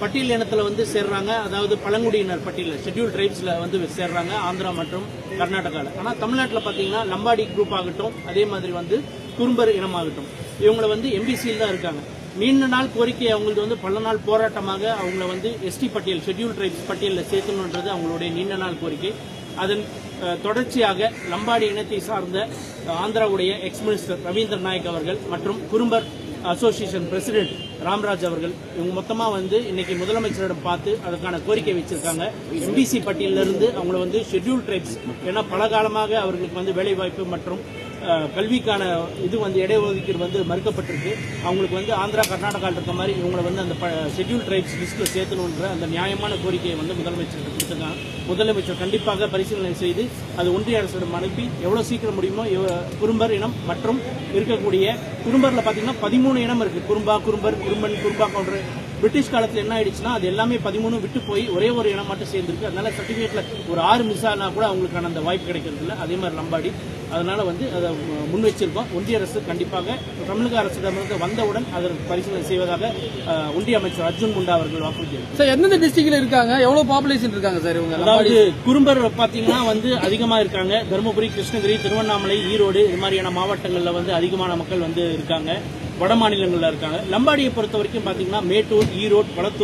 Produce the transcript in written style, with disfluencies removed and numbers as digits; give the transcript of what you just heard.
பட்டியல் இனத்துல வந்து சேர்றாங்க. அதாவது பழங்குடியினர் பட்டியல் ஷெட்யூல் ட்ரைப்ஸ்ல வந்து சேர்றாங்க ஆந்திரா மற்றும் கர்நாடகாவில். ஆனால் தமிழ்நாட்டில் பார்த்தீங்கன்னா லம்பாடி குரூப் ஆகட்டும், அதே மாதிரி வந்து குறும்பர் இனமாகட்டும், இவங்களை வந்து எம்பிசியில் தான் இருக்காங்க. நீண்ட நாள் கோரிக்கை அவங்களுக்கு வந்து பல நாள் போராட்டமாக அவங்கள வந்து எஸ்டி பட்டியல் ஷெட்யூல் ட்ரைப்ஸ் பட்டியலில் சேர்க்கணுன்றது அவங்களுடைய நீண்ட நாள் கோரிக்கை. அதன் தொடர்ச்சியாக லம்பாடி இனத்தை சார்ந்த ஆந்திராவுடைய எக்ஸ் மினிஸ்டர் ரவீந்திர நாயக் அவர்கள் மற்றும் குறும்பர் அசோசியேஷன் பிரசிடென்ட் ராம்ராஜ் அவர்கள் இவங்க மொத்தமா வந்து இன்னைக்கு முதலமைச்சரிடம் பார்த்து அதுக்கான கோரிக்கை வச்சிருக்காங்க. எம்பிசி பட்டியலிருந்து அவங்கள வந்து ஷெட்யூல் ட்ரைப்ஸ், ஏன்னா பல காலமாக அவர்களுக்கு வந்து வேலைவாய்ப்பு மற்றும் கல்விக்கான இது வந்து இடஒதுக்கீடு வந்து மறுக்கப்பட்டிருக்கு. அவங்களுக்கு வந்து ஆந்திரா கர்நாடகாவில் இருக்க மாதிரி இவங்களை வந்து அந்த ஷெட்யூல் ட்ரைப்ஸ் லிஸ்ட்ல சேர்த்தணுன்ற அந்த நியாயமான கோரிக்கையை வந்து முதலமைச்சர் கொடுத்திருக்காங்க. முதலமைச்சர் கண்டிப்பாக பரிசீலனை செய்து அது ஒன்றிய அரசிடம் அனுப்பி எவ்வளவு சீக்கிரம் முடியுமோ குறும்பர் இனம் மற்றும் இருக்கக்கூடிய குறும்பர்ல பாத்தீங்கன்னா 13 இனம் இருக்கு. குறும்பர், குறும்பன், குறும்பா போன்ற பிரிட்டிஷ் காலத்தில் என்ன ஆயிடுச்சுன்னா அது எல்லாமே 13 விட்டு போய் ஒரே ஒரு இனம் மட்டும் சேர்ந்துருக்கு. அதனால சர்டிபிகேட்ல ஒரு 6 மிஸ் ஆனா கூட அவங்களுக்கான அந்த வாய்ப்பு கிடைக்கிறது இல்லை. அதே மாதிரி லம்பாடி. அதனால வந்து அதை முன் வச்சிருக்கோம். ஒன்றிய அரசு கண்டிப்பாக தமிழக அரசிடமிருந்து வந்தவுடன் அதற்கு பரிசீலனை செய்வதாக ஒன்றிய அமைச்சர் அர்ஜுன் முண்டா அவர்கள் வாக்குறுதியளித்தார். சார், எந்தெந்த டிஸ்ட்ரிக்ட்ல இருக்காங்க, எவ்வளவு பாப்புலேஷன் இருக்காங்க சார் இவங்க? அதாவது குறும்பர் பாத்தீங்கன்னா வந்து அதிகமா இருக்காங்க. தருமபுரி, கிருஷ்ணகிரி, திருவண்ணாமலை, ஈரோடு இது மாதிரியான மாவட்டங்கள்ல வந்து அதிகமான மக்கள் வந்து இருக்காங்க. வட மாநிலங்கள்ல இருக்காங்க. லம்பாடியை பொறுத்த வரைக்கும் பாத்தீங்கன்னா மேட்டூர், ஈரோடு, கொளத்தூர்